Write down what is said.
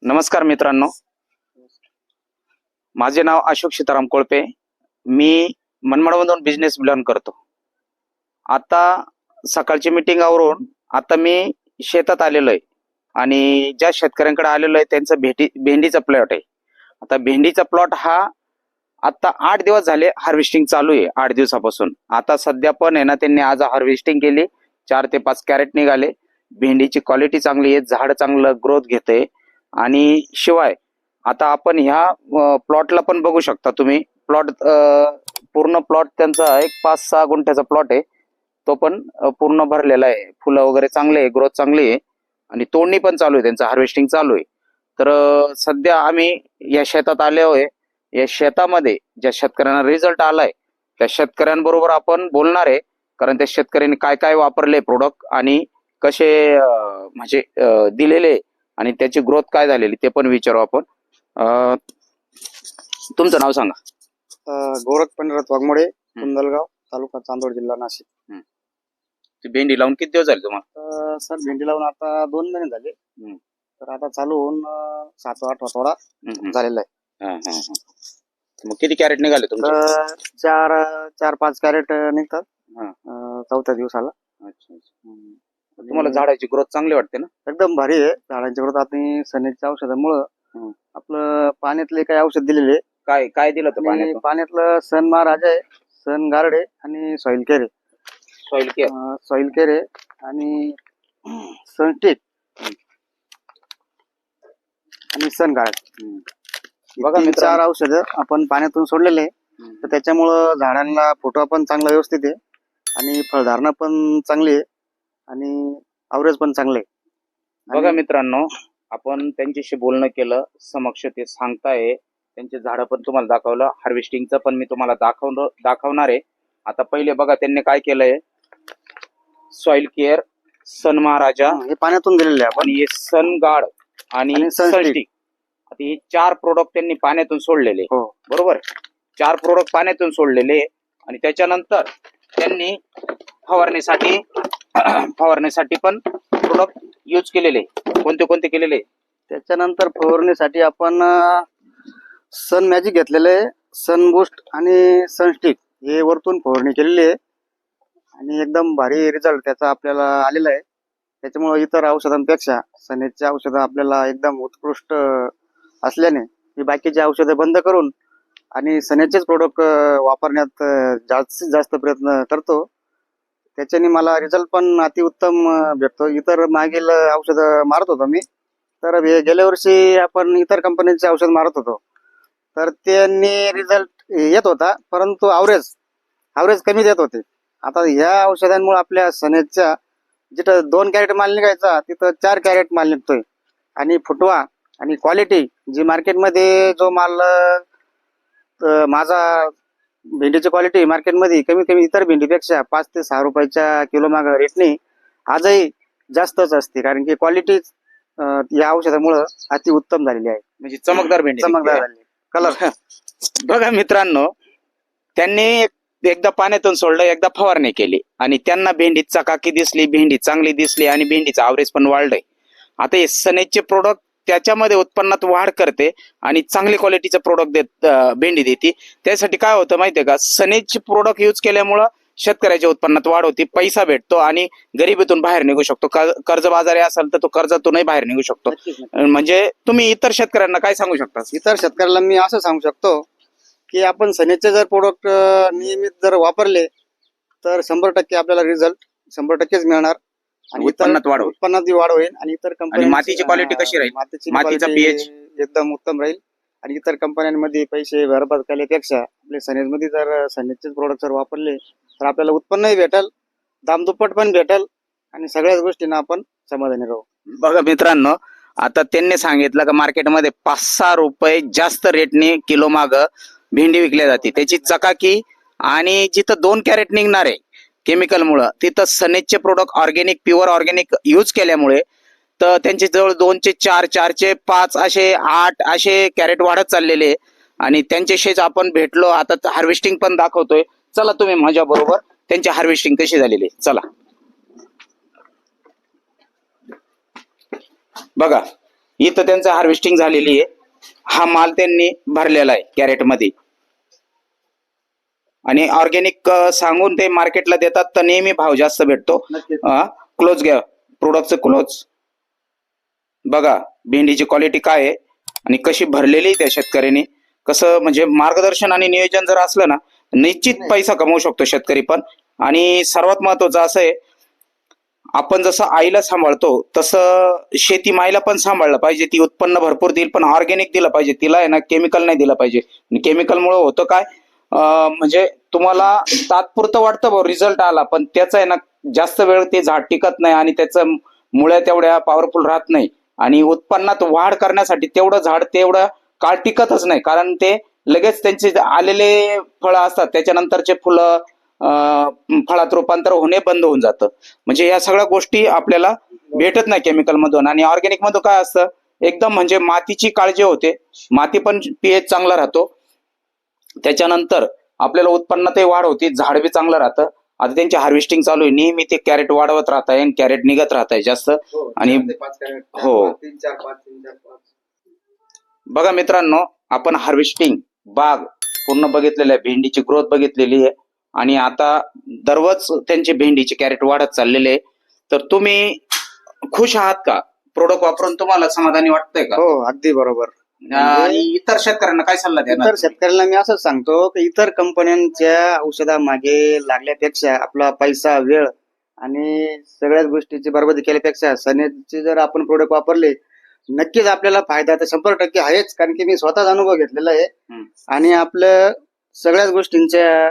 नमस्कार मित्रांनो, माझे नाव अशोक सीताराम कोळपे. मी मनमाडमधून बिझनेस बिलॉंग करतो. आता सकाळची मीटिंग आवरून आता मी शेतात आलेलो आहे आणि ज्या शेतकऱ्यांकडे आलेलो आहे त्यांचं भेंडीचा प्लॉट आहे. आता भेंडीचा प्लॉट हा आता 8 दिवस झाले हार्वेस्टिंग चालू आहे. 8 दिवसापासून आता सध्या पण आहे ना, त्यांनी आज हार्वेस्टिंग केली. 4 ते 5 कॅरेट निघाले. भेंडीची क्वालिटी चांगली आहे, झाड चांगलं ग्रोथ घेते. आणि शिवाय आता आपण ह्या प्लॉटला पण बघू शकता तुम्ही. प्लॉट पूर्ण प्लॉट त्यांचा एक 5-6 गुंठ्याचा प्लॉट आहे. तो पण पूर्ण भरलेला आहे. फुलं वगैरे चांगले आहे, ग्रोथ चांगली आहे आणि तोडणी पण चालू आहे, त्यांचं हार्वेस्टिंग चालू आहे. तर सध्या आम्ही या शेतात आले होय. या शेतामध्ये ज्या शेतकऱ्यांना रिझल्ट आलाय त्या शेतकऱ्यांबरोबर आपण बोलणार आहे. कारण त्या शेतकऱ्यांनी काय काय वापरले प्रोडक्ट आणि कसे म्हणजे दिलेले आणि त्याची ग्रोथ काय झालेली ते पण विचारू आपण. तुमचं नाव सांगा. गोरख पंढरत वाघमोडे, कुंदलगाव, तालुका चांदोड, जिल्हा नाशिक. भेंडी लावून किती दिवस झाले तुम्हाला? सर भेंडी लावून आता 2 महिने झाले. तर आता चालू होऊन 7-8 थोडा झालेला आहे. मग किती कॅरेट निघाले तुमचे? 4-5 कॅरेट निघतात 4थ्या दिवसाला. तुम्हाला झाडाची ग्रोथ चांगली वाटते ना? एकदम भारी आहे झाडांची ग्रोथ. आणि सनेच्या औषधामुळं आपलं पाण्यातले काही औषध दिलेले. काय काय दिलं होतं पाण्यातलं सन महाराज आहे, सन गार्ड आहे आणि सॉइल केअर आहे. सॉइल केअर आहे आणि सनस्टिक आणि सन गार्ड. बघा 4 औषधं आपण पाण्यातून सोडलेले. तर त्याच्यामुळं झाडांना फुटवा पण चांगला व्यवस्थित आहे आणि फळधारणा पण चांगली आहे आणि अवरेज पण चांगले. बघा मित्रांनो, आपण त्यांच्याशी बोलणं केलं, समक्ष ते सांगताय. त्यांचे झाडं पण तुम्हाला दाखवलं, हार्वेस्टिंगचं पण मी तुम्हाला दाखवणार आहे. आता पहिले बघा त्यांनी काय केलंय. सॉइल केअर, सन महाराजा हे पाण्यातून दिलेले आपण, आणि सन गार्ड आणि सनस्टिक. आता हे 4 प्रोडक्ट त्यांनी पाण्यातून सोडलेले. बरोबर, 4 प्रोडक्ट पाण्यातून सोडलेले. आणि त्याच्यानंतर त्यांनी फवारणीसाठी पण प्रोडक्ट यूज केलेले. कोणते कोणते केलेले? त्याच्यानंतर फवारणीसाठी आपण सन मॅजिक घेतलेले, सन बूस्ट आणि सनस्टिक हे वरतून फवारणी केलेली आहे आणि एकदम भारी रिझल्ट त्याचा आपल्याला आलेला आहे. त्याच्यामुळे इतर औषधांपेक्षा सनेचे औषधं आपल्याला एकदम उत्कृष्ट असल्याने मी बाकीचे औषधं बंद करून आणि सनेचेच प्रोडक्ट वापरण्यात जास्तीत जास्त प्रयत्न करतो. त्याच्याने मला रिझल्ट पण अतिउत्तम भेटतो. इतर मागील औषधं मारत होतो मी, तर गेल्या वर्षी आपण इतर कंपनीचे औषध मारत होतो तर त्यांनी रिझल्ट येत होता, परंतु ॲव्हरेज कमी देत होते. आता ह्या औषधांमुळे आपल्या सनेच्या जिथं 2 कॅरेट माल निघायचा तिथं 4 कॅरेट माल निघतोय. आणि फुटवा आणि क्वालिटी जी मार्केटमध्ये जो माल माझा भेंडीची क्वालिटी मार्केटमध्ये कमीत कमी इतर भेंडीपेक्षा 5 ते 6 रुपयाच्या किलो माग रेटने आजही जास्तच असते. कारण की क्वालिटी या औषधामुळे अति उत्तम झालेली आहे. म्हणजे चमकदार भेंडी झाली. कलर बघा मित्रांनो, त्यांनी एकदा पाण्यातून सोडलं, एकदा फवारणी केली आणि त्यांना भेंडीत चकाकी दिसली, भेंडी चांगली दिसली आणि भेंडीचं ॲव्हरेज पण वाढलंय. आता हे सनेजचे प्रोडक्ट त्याच्यामध्ये उत्पन्नात वाढ करते आणि चांगली क्वालिटीचं प्रोडक्ट भेंडी देते. त्यासाठी काय होतं माहितीये का, सनेजचे प्रोडक्ट यूज केल्यामुळं शेतकऱ्याच्या उत्पन्नात वाढ होती, पैसा भेटतो आणि गरिबीतून बाहेर निघू शकतो. कर्जबाजारी असेल तर तो कर्जातूनही बाहेर निघू शकतो. म्हणजे तुम्ही इतर शेतकऱ्यांना काय सांगू शकता? इतर शेतकऱ्याला मी असं सांगू शकतो की आपण सनेचे जर प्रोडक्ट नियमित जर वापरले तर 100% आपल्याला रिझल्ट 100%च मिळणार आणि उत्पन्नात वाढ होईल. आणि इतर कंपनी मातीची क्वालिटी कशी राहील? मातीचा पीएच एकदम उत्तम राहील. आणि इतर कंपन्यांमध्ये पैसे बरबाद केल्यापेक्षा आपले सनेजमध्ये जर सनेजचे प्रोडक्ट जर वापरले तर आपल्याला उत्पन्नही भेटल, दामदुप्पट पण भेटल आणि सगळ्याच गोष्टींना आपण समाधानी राहू. बघा मित्रांनो, आता त्यांनी सांगितलं का मार्केटमध्ये 5-6 रुपये जास्त रेटने किलो माग भेंडी विकल्या जाते. त्याची चकाकी आणि जिथं 2 कॅरेट निघणार आहे केमिकल मुळे, तिथं सनेजचे product organic, pure organic use केल्यामुळे तर त्यांचे जवळ 2 चे 4, 4 चे 5 असे 8 असे कॅरेट वाढत चाललेले. आणि त्यांच्याशीच आपण भेटलो. आता हार्वेस्टिंग पण दाखवतोय. चला तुम्ही माझ्या बरोबर, त्यांची हार्वेस्टिंग कशी झालेली चला बघा. इथं त्यांचं हार्वेस्टिंग झालेली आहे. हा माल त्यांनी भरलेला आहे कॅरेटमध्ये आणि ऑर्गॅनिक सांगून ते मार्केटला देतात तर नेहमी भाव जास्त भेटतो. नक्कीच. क्लोज घ्या, प्रोडक्टचं क्लोज बघा, भेंडीची क्वालिटी काय आहे आणि कशी भरलेली आहे त्या शेतकऱ्यांनी. कसं म्हणजे मार्गदर्शन आणि नियोजन जर असलं ना, निश्चित पैसा कमवू शकतो शेतकरी पण. आणि सर्वात महत्वाचं असं आहे, आपण जसं आईला सांभाळतो तसं शेती माईला पण सांभाळलं पाहिजे. ती उत्पन्न भरपूर देईल पण ऑर्गॅनिक दिलं पाहिजे तिला, आहे ना केमिकल नाही दिलं पाहिजे. केमिकलमुळे होतं काय, म्हणजे तुम्हाला तात्पुरतं वाटतं भाऊ रिझल्ट आला, पण त्याचा आहे ना जास्त वेळ ते झाड टिकत नाही आणि त्याचं मुळ्या तेवढ्या पॉवरफुल राहत नाही आणि उत्पन्नात वाढ करण्यासाठी तेवढं झाड तेवढं काळ टिकतच नाही, कारण ते लगेच त्यांचे आलेले फळं असतात त्याच्यानंतरचे फुलं फळात रूपांतर होणे बंद होऊन जातं. म्हणजे या सगळ्या गोष्टी आपल्याला भेटत नाही केमिकल मधून. आणि ऑर्गॅनिक मधून काय असतं, एकदम म्हणजे मातीची काळजी होते, माती पण पीएच चांगला राहतो, त्याच्यानंतर आपल्याला उत्पन्नातही वाढ होती, झाड बी चांगलं राहतं. आता त्यांची हार्वेस्टिंग चालू आहे, नेहमी ते कॅरेट वाढवत राहत आहे, कॅरेट निघत राहत आहे जास्त. आणि हो. बघा मित्रांनो, आपण हार्वेस्टिंग बाग पूर्ण बघितलेलं आहे, भेंडीची ग्रोथ बघितलेली आहे आणि आता दररोज त्यांची भेंडीचे कॅरेट वाढत चाललेले आहे. तर तुम्ही खुश आहात का? प्रोडक्ट वापरून तुम्हाला समाधानी वाटतंय का? हो, अगदी बरोबर. आणि इतर शेतकऱ्यांना काय सल्ला देणार? इतर शेतकऱ्यांना मी असंच सांगतो की इतर कंपन्यांच्या औषधामागे लागल्यापेक्षा आपला पैसा, वेळ आणि सगळ्याच गोष्टीची बरबादी केल्यापेक्षा सनेचे जर आपण प्रोडक्ट वापरले, नक्कीच आपल्याला फायदा तर 100% आहेच, कारण की मी स्वतःच अनुभव घेतलेला आहे. आणि आपल्या सगळ्याच गोष्टींच्या